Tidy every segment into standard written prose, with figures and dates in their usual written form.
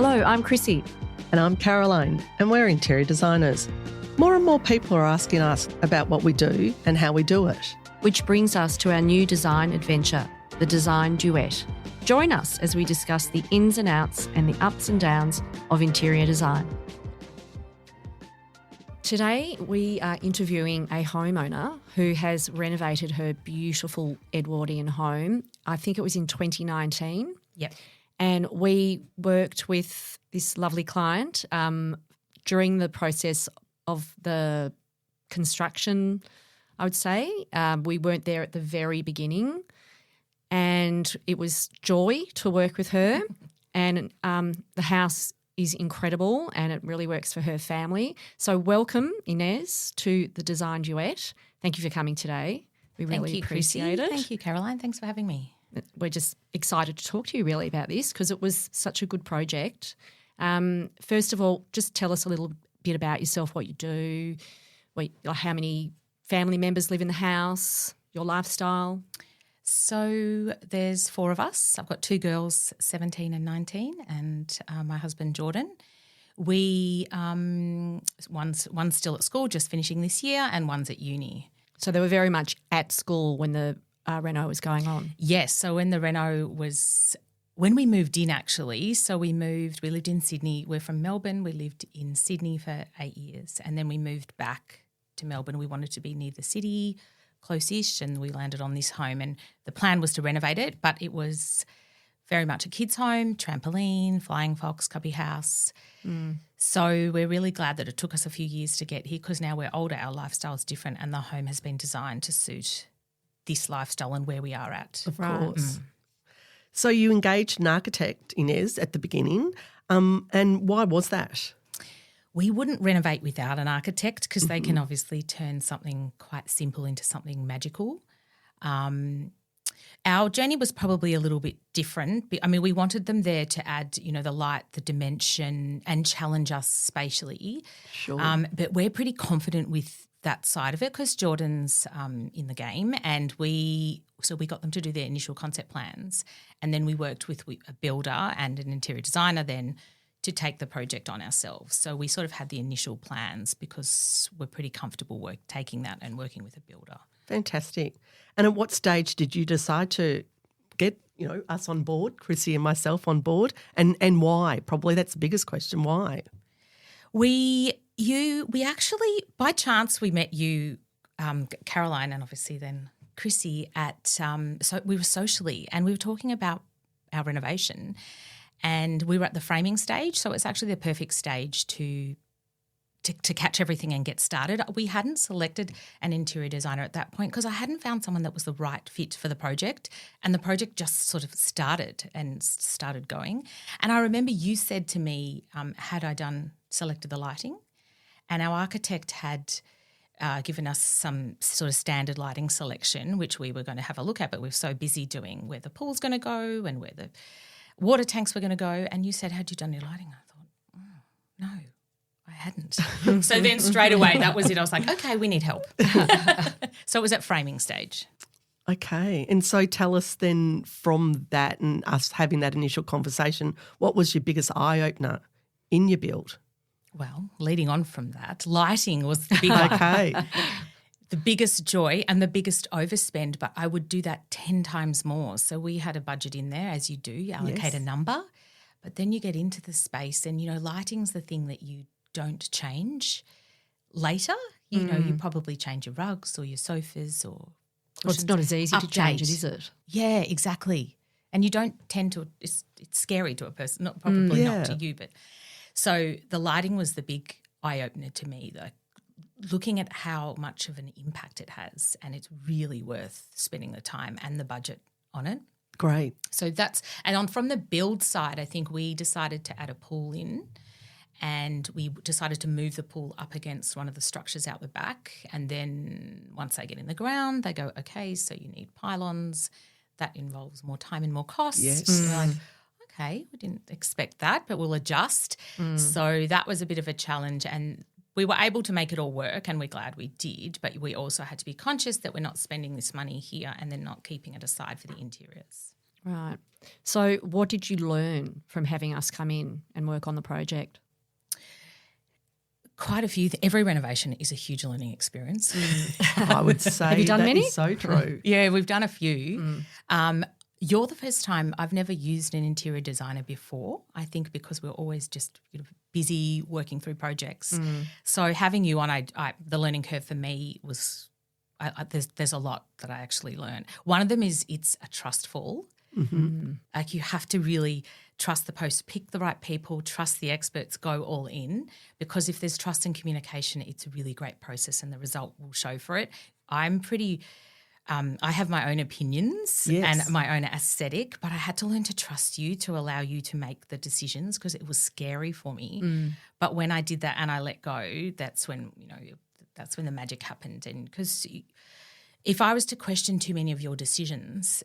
Hello, I'm Chrissy. And I'm Caroline, and we're interior designers. More and more people are asking us about what we do and how we do it. Which brings us to our new design adventure, the Design Duet. Join us as we discuss the ins and outs and the ups and downs of interior design. Today we are interviewing a homeowner who has renovated her beautiful Edwardian home. I think it was in 2019. Yep. And we worked with this lovely client during the process of the construction, I would say. We weren't there at the very beginning, and it was joy to work with her. And the house is incredible and it really works for her family. So welcome, Inez, to the Design Duet. Thank you for coming today. We really appreciate it. Thank you, Caroline. Thanks for having me. We're just excited to talk to you really about this because it was such a good project. First of all, just tell us a little bit about yourself, what you do, how many family members live in the house, your lifestyle. So there's 4 of us. I've got 2 girls, 17 and 19, and my husband, Jordan. We one's still at school, just finishing this year, and one's at uni. So they were very much at school when the reno was going on. Yes. So when the reno was – when we moved in actually, we lived in Sydney. We're from Melbourne. We lived in Sydney for 8 years, and then we moved back to Melbourne. We wanted to be near the city, close-ish, and we landed on this home, and the plan was to renovate it, but it was very much a kids' home, trampoline, flying fox, cubby house. So we're really glad that it took us a few years to get here because now we're older, our lifestyle is different, and the home has been designed to suit this lifestyle and where we are at. Of course. So you engaged an architect, Inez, at the beginning, and why was that? We wouldn't renovate without an architect because they can obviously turn something quite simple into something magical. Our journey was probably a little bit different. I mean, we wanted them there to add, the light, the dimension, and challenge us spatially. Sure. But we're pretty confident with that side of it because Jordan's in the game, and we got them to do their initial concept plans, and then we worked with a builder and an interior designer then to take the project on ourselves. So we sort of had the initial plans because we're pretty comfortable taking that and working with a builder. Fantastic. And at what stage did you decide to get, us on board, Chrissy and myself on board, and why? Probably that's the biggest question, why? We actually, by chance, we met you, Caroline, and obviously then Chrissy so we were socially, and we were talking about our renovation, and we were at the framing stage, so it's actually the perfect stage to catch everything and get started. We hadn't selected an interior designer at that point because I hadn't found someone that was the right fit for the project, and the project just sort of started going. And I remember you said to me, had I selected the lighting, and our architect had given us some sort of standard lighting selection, which we were going to have a look at, but we were so busy doing where the pool's going to go and where the water tanks were going to go. And you said, had you done your lighting? I thought, no, I hadn't. So then straight away, that was it. I was like, okay, we need help. So it was at framing stage. Okay. And so tell us then from that and us having that initial conversation, what was your biggest eye-opener in your build? Well, leading on from that, lighting was the big one. Okay. The biggest joy and the biggest overspend, but I would do that 10 times more. So we had a budget in there, as you do, you allocate a number, but then you get into the space and, lighting's the thing that you don't change later. You probably change your rugs or your sofas or cushions. Well, it's not as easy to change it, is it? Yeah, exactly. And you don't tend to – it's scary to a person, not to you, but – so the lighting was the big eye-opener to me, looking at how much of an impact it has, and it's really worth spending the time and the budget on it. Great. So from the build side, I think we decided to add a pool in, and we decided to move the pool up against one of the structures out the back, and then once they get in the ground, they go, okay, so you need pylons. That involves more time and more costs. Yes. We're like, okay, we didn't expect that, but we'll adjust. So that was a bit of a challenge, and we were able to make it all work, and we're glad we did, but we also had to be conscious that we're not spending this money here and then not keeping it aside for the interiors. Right. So what did you learn from having us come in and work on the project? Quite a few. Every renovation is a huge learning experience. I would say Have you done that many? is so true. Yeah, we've done a few. You're the first time. I've never used an interior designer before, I think because we're always just busy working through projects. So having you on, the learning curve for me was there's a lot that I actually learned. One of them is it's a trust fall. Like you have to really trust the post, pick the right people, trust the experts, go all in, because if there's trust and communication, it's a really great process and the result will show for it. I'm pretty I have my own opinions and my own aesthetic, but I had to learn to trust you to allow you to make the decisions because it was scary for me. But when I did that and I let go, that's when the magic happened. And because if I was to question too many of your decisions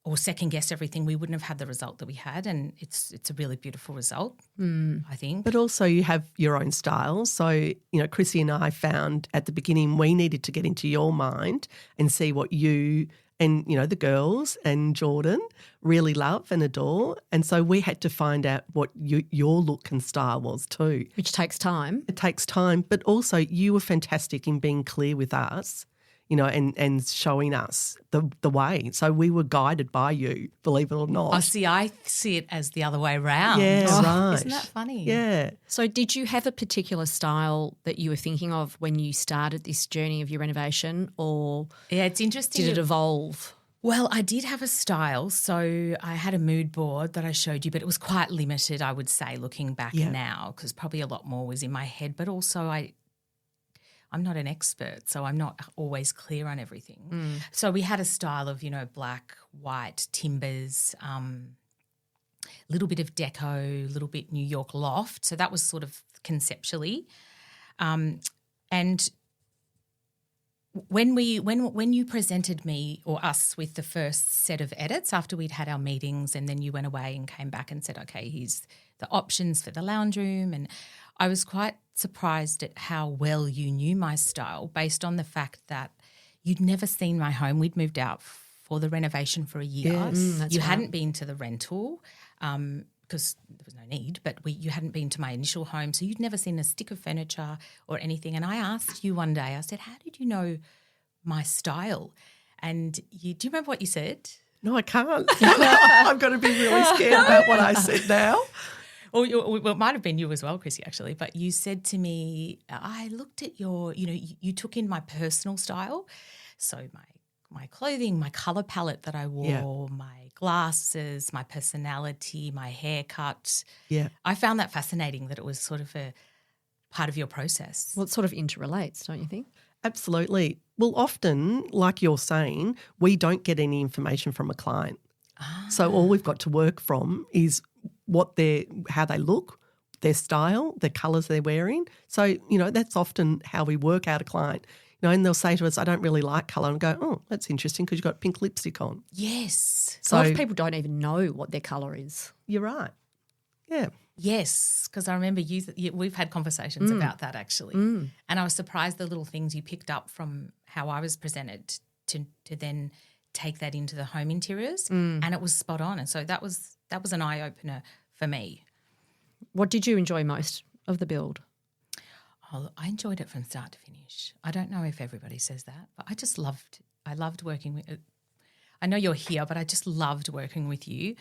or second guess everything, we wouldn't have had the result that we had, and it's a really beautiful result, I think. But also you have your own style. So, Chrissy and I found at the beginning we needed to get into your mind and see what you and, the girls and Jordan really love and adore. And so we had to find out what your look and style was too. Which takes time. It takes time, but also you were fantastic in being clear with us, and showing us the way. So we were guided by you, believe it or not. I see it as the other way around. Yeah, right. Isn't that funny? Yeah. So did you have a particular style that you were thinking of when you started this journey of your renovation, or Yeah, it's interesting. did it evolve? Well, I did have a style. So I had a mood board that I showed you, but it was quite limited, I would say, looking back now, because probably a lot more was in my head. But also I'm not an expert, so I'm not always clear on everything. So we had a style of, black, white, timbers, little bit of deco, little bit New York loft. So that was sort of conceptually. And when you presented me or us with the first set of edits after we'd had our meetings, and then you went away and came back and said, okay, here's the options for the lounge room, and I was quite surprised at how well you knew my style based on the fact that you'd never seen my home. We'd moved out for the renovation for a year. That's You right. hadn't been to the rental because there was no need, but you hadn't been to my initial home, so you'd never seen a stick of furniture or anything. And I asked you one day, I said, how did you know my style? And do you remember what you said? No, I can't. I'm going to be really scared about what I said now. Well, it might have been you as well, Chrissy, actually. But you said to me, I looked at your, you took in my personal style. So my clothing, my colour palette that I wore, my glasses, my personality, my haircut. Yeah. I found that fascinating that it was sort of a part of your process. Well, it sort of interrelates, don't you think? Absolutely. Well, often, like you're saying, we don't get any information from a client. So all we've got to work from is how they look, their style, the colours they're wearing. So, that's often how we work out a client. And they'll say to us, I don't really like colour. And go, oh, that's interesting because you've got pink lipstick on. Yes. So a lot of people don't even know what their colour is. You're right. Yeah. Yes, because I remember we've had conversations about that actually. And I was surprised the little things you picked up from how I was presented to then take that into the home interiors, and it was spot on. And so that was an eye-opener for me. What did you enjoy most of the build? Oh, I enjoyed it from start to finish. I don't know if everybody says that, but I loved working with I know you're here, but I just loved working with you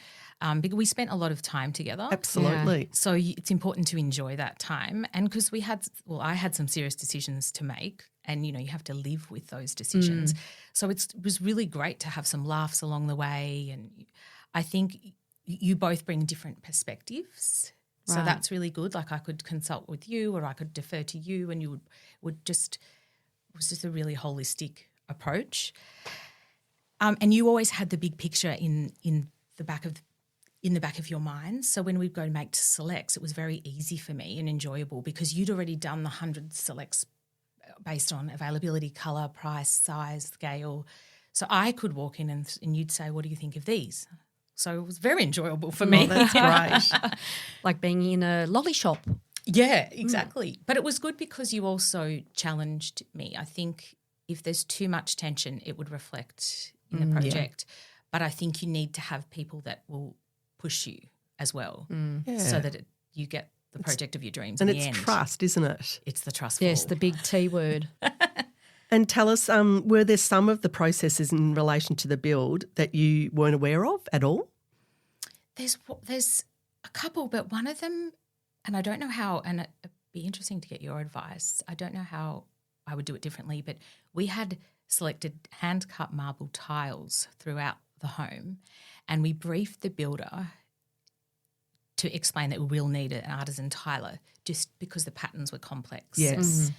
because we spent a lot of time together. Absolutely. So it's important to enjoy that time. And because I had some serious decisions to make, and, you have to live with those decisions. So it was really great to have some laughs along the way. And I think you both bring different perspectives. So Right. that's really good. Like I could consult with you or I could defer to you, and you would just – it was just a really holistic approach. And you always had the big picture in the back of your mind. So when we'd go and make selects, it was very easy for me and enjoyable because you'd already done the 100 selects based on availability, colour, price, size, scale. So I could walk in and you'd say, what do you think of these? So it was very enjoyable for me. Oh, that's great. Like being in a lolly shop. Yeah, exactly. But it was good because you also challenged me. I think if there's too much tension, it would reflect in the project. But I think you need to have people that will push you as well Yeah. so that you get the project of your dreams And in the it's end. trust, isn't it? It's the trust. Yes, the big T word. And tell us, were there some of the processes in relation to the build that you weren't aware of at all? There's a couple, but one of them, and I don't know how, and it'd be interesting to get your advice. I don't know how I would do it differently, but we had selected hand-cut marble tiles throughout the home, and we briefed the builder to explain that we will need an artisan tiler just because the patterns were complex. Yes.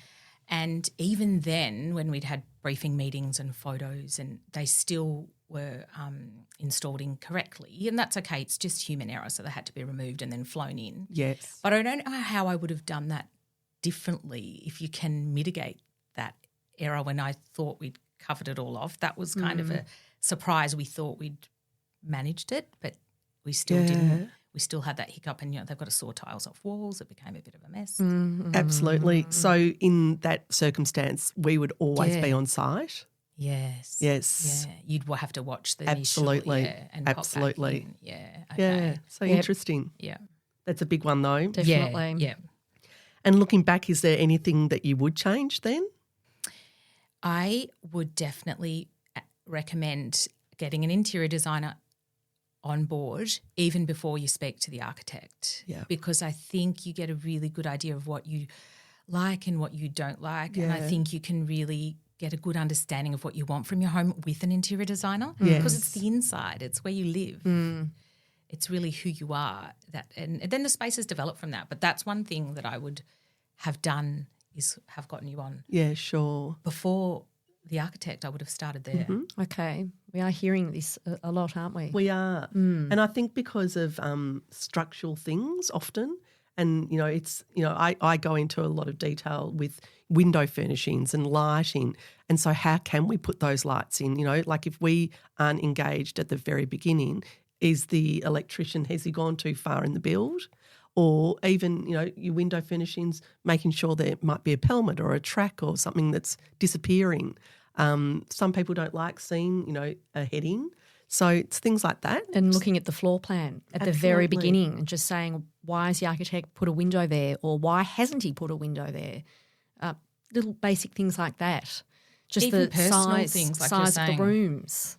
And even then, when we'd had briefing meetings and photos, and they still were installed incorrectly, and that's okay, it's just human error, so they had to be removed and then flown in. Yes. But I don't know how I would have done that differently if you can mitigate that error when I thought we'd covered it all off. That was kind of a surprise. We thought we'd managed it, but we still didn't. We still had that hiccup, and they've got to saw tiles off walls. It became a bit of a mess. Absolutely. So in that circumstance, we would always be on site. Yes. Yes. Yeah. You'd have to watch the Absolutely. initial, and pop back Absolutely. in. Yeah. Okay. Yeah. So interesting. Yeah. That's a big one though. Definitely. Yeah. And looking back, is there anything that you would change then? I would definitely recommend getting an interior designer on board even before you speak to the architect. Yeah. Because I think you get a really good idea of what you like and what you don't like. And I think you can really get a good understanding of what you want from your home with an interior designer. Because it's the inside, it's where you live. It's really who you are. And then the spaces develop from that. But that's one thing that I would have done is have gotten you on. Yeah, sure. Before the architect, I would have started there. Okay. We are hearing this a lot, aren't we? We are. And I think because of structural things often, and, I go into a lot of detail with window furnishings and lighting. And so how can we put those lights in? Like if we aren't engaged at the very beginning, is the electrician, has he gone too far in the build? Or even, your window furnishings, making sure there might be a pelmet or a track or something that's disappearing. Some people don't like seeing, a heading. So it's things like that. And looking at the floor plan at the very beginning and just saying, why has the architect put a window there, or why hasn't he put a window there? Little basic things like that. Just Even the personal size, things, like size you're of the saying. rooms.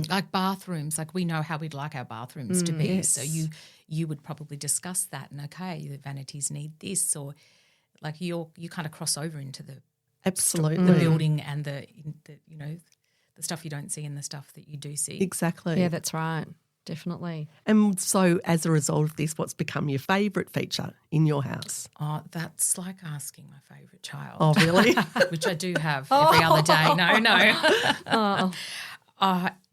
Like bathrooms, like we know how we'd like our bathrooms to be. Yes. So you would probably discuss that, and okay, the vanities need this, or like you kind of cross over into the Absolutely. the building and the the stuff you don't see and the stuff that you do see. Exactly. Yeah, that's right. Definitely. And so as a result of this, what's become your favourite feature in your house? Oh, that's like asking my favourite child. Oh, really? Which I do have every other day. No.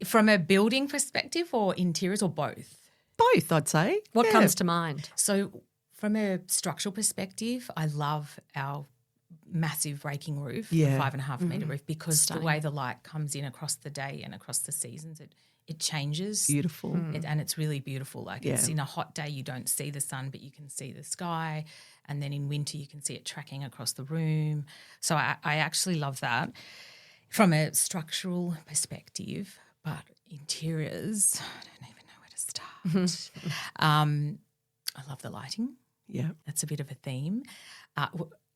From a building perspective or interiors or both? Both, I'd say. What Yeah. comes to mind? So from a structural perspective, I love our massive raking roof, the Yeah. 5.5 metre roof, because Stunning. the way the light comes in across the day and across the seasons, it changes. Beautiful. And it's really beautiful. Like it's Yeah. in a hot day, you don't see the sun, but you can see the sky. And then in winter, you can see it tracking across the room. So I actually love that. From a structural perspective, but interiors, I don't even know where to start. I love the lighting. Yeah. That's a bit of a theme.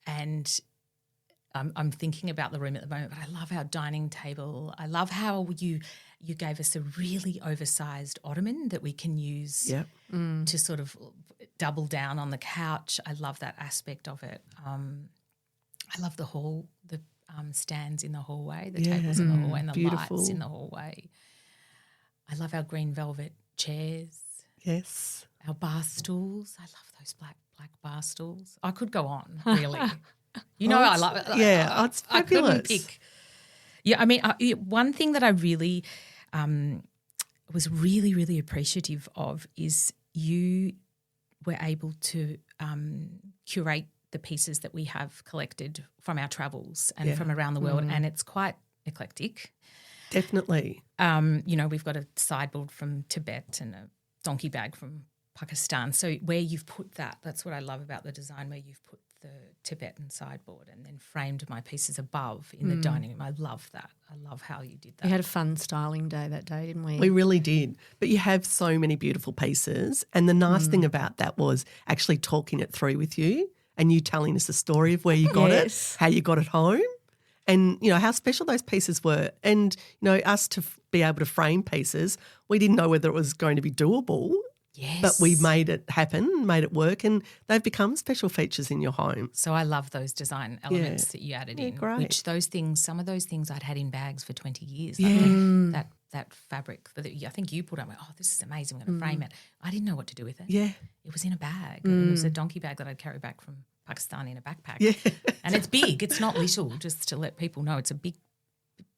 And I'm thinking about the room at the moment, but I love our dining table. I love how you gave us a really oversized ottoman that we can use Yeah. to sort of double down on the couch. I love that aspect of it. I love the stands in the hallway, the tables in the hallway, and the Beautiful. lights in the hallway. I love our green velvet chairs, Yes. our bar stools. I love those black bar stools. I could go on, really. I love it. Yeah, it's I couldn't fabulous. pick. Yeah, I mean, one thing that I really was really, really appreciative of is you were able to curate the pieces that we have collected from our travels and from around the world, and it's quite eclectic. Definitely. We've got a sideboard from Tibet and a donkey bag from Pakistan. So where you've put that's what I love about the design, where you've put the Tibetan sideboard and then framed my pieces above in the dining room. I love that. I love how you did that. We had a fun styling day that day, didn't we? We really did. But you have so many beautiful pieces. And the nice thing about that was actually talking it through with you and you telling us the story of where you got Yes. it, how you got it home, and, you know, how special those pieces were. And, you know, us to be able to frame pieces, we didn't know whether it was going to be doable. Yes. But we made it happen, made it work, and they've become special features in your home. So I love those design elements that you added in. great. Which some of those things I'd had in bags for 20 years. Yeah. Like that fabric that I think you put on, oh, this is amazing, I'm going to frame it. I didn't know what to do with it. Yeah. It was in a bag. And it was a donkey bag that I'd carry back from Pakistan in a backpack. Yeah. And it's big. It's not little, just to let people know it's a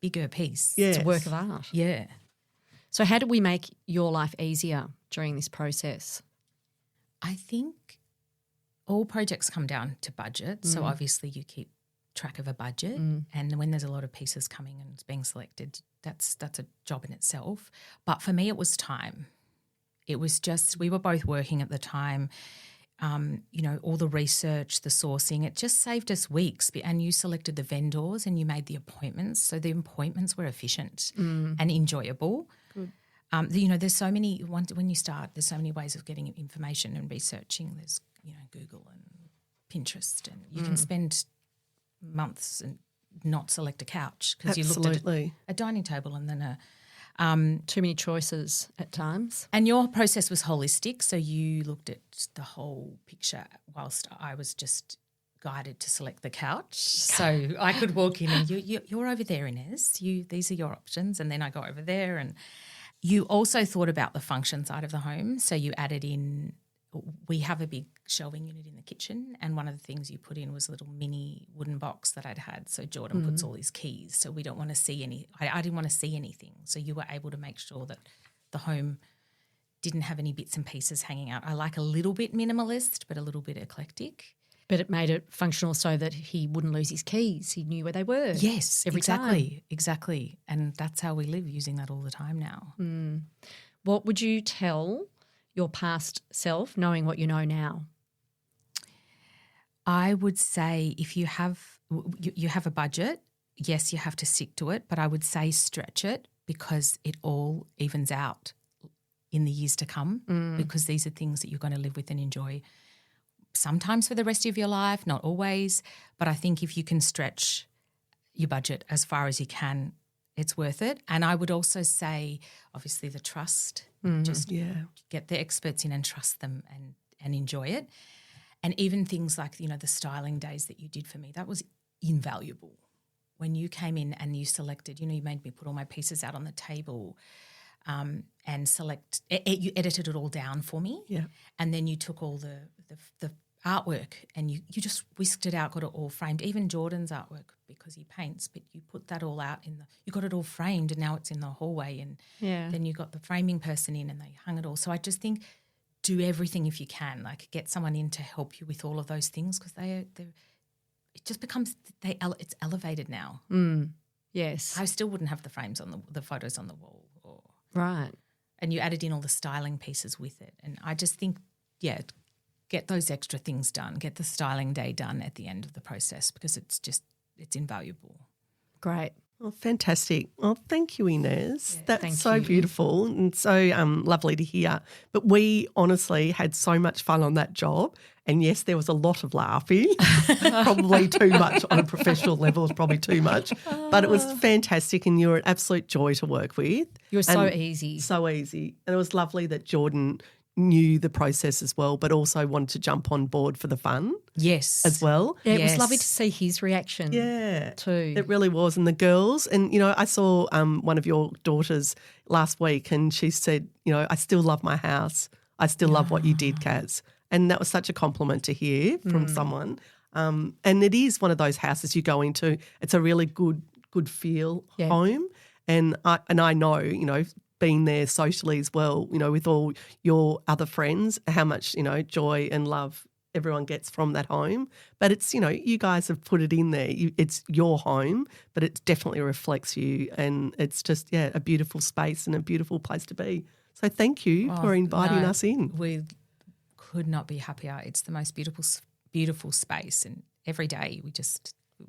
bigger piece. Yes. It's a work of art. Yeah. So how did we make your life easier during this process? I think all projects come down to budget. So obviously you keep track of a budget, and when there's a lot of pieces coming and it's being selected, that's a job in itself. But for me, it was time. It was just, we were both working at the time. You know, all the research, the sourcing, it just saved us weeks. And you selected the vendors and you made the appointments. So the appointments were efficient and enjoyable. Good. You know, there's so many, when you start, there's so many ways of getting information and researching. There's, you know, Google and Pinterest, and you can spend months and not select a couch because you looked at a dining table and then Too many choices at times. and your process was holistic. So you looked at the whole picture whilst I was just guided to select the couch. So I could walk in and you're over there, Inez. These are your options. And then I go over there, and you also thought about the function side of the home. So you added in, we have a big shelving unit in the kitchen, and one of the things you put in was a little mini wooden box that I'd had. So Jordan puts all his keys. So we don't want to see I didn't want to see anything. So you were able to make sure that the home didn't have any bits and pieces hanging out. I like a little bit minimalist, but a little bit eclectic. But it made it functional so that he wouldn't lose his keys. He knew where they were. Yes, every time. Exactly. And that's how we live, using that all the time now. What would you tell your past self knowing what you know now? I would say if you have a budget, yes, you have to stick to it, but I would say stretch it, because it all evens out in the years to come, because these are things that you're going to live with and enjoy sometimes for the rest of your life, not always. But I think if you can stretch your budget as far as you can, it's worth it. And I would also say, obviously, the trust. Just get the experts in and trust them and enjoy it. And even things like, you know, the styling days that you did for me, that was invaluable. When you came in and you selected, you know, you made me put all my pieces out on the table and you edited it all down for me. Yeah. And then you took all the artwork and you just whisked it out, got it all framed, even Jordan's artwork, because he paints, but you put that all out you got it all framed, and now it's in the hallway, and then you got the framing person in and they hung it all. So I just think do everything if you can, like get someone in to help you with all of those things, because it just becomes, it's elevated now. Yes. I still wouldn't have the frames on the photos on the wall. Right. And you added in all the styling pieces with it. And I just think, get those extra things done, get the styling day done at the end of the process, because it's invaluable. Great. Well, fantastic. Well, thank you, Inez. thank That's so you. beautiful and so lovely to hear. But we honestly had so much fun on that job. And yes, there was a lot of laughing, probably too much on a professional level, is probably too much. But it was fantastic, and you were an absolute joy to work with. You were so easy. So easy. And it was lovely that Jordan knew the process as well, but also wanted to jump on board for the fun as well. Yeah, it was lovely to see his reaction too. It really was. And the girls, and, you know, I saw one of your daughters last week, and she said, you know, I still love my house. I still love what you did, Kaz. And that was such a compliment to hear from someone. And it is one of those houses you go into, it's a really good feel home. And I know, you know, being there socially as well, you know, with all your other friends, how much, you know, joy and love everyone gets from that home. But it's, you know, you guys have put it in there. It's your home, but it definitely reflects you, and it's just, a beautiful space and a beautiful place to be. So thank you for inviting us in. We could not be happier. It's the most beautiful beautiful space, and every day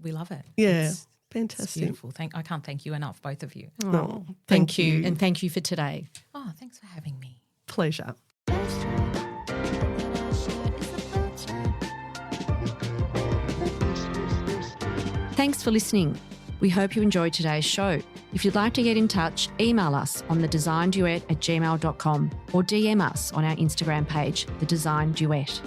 we love it. Yeah, It's fantastic. beautiful. I can't thank you enough, both of you. Oh, Thank you. And thank you for today. Oh, thanks for having me. Pleasure. Thanks for listening. We hope you enjoyed today's show. If you'd like to get in touch, email us on thedesignduet@gmail.com or DM us on our Instagram page, The Design Duet.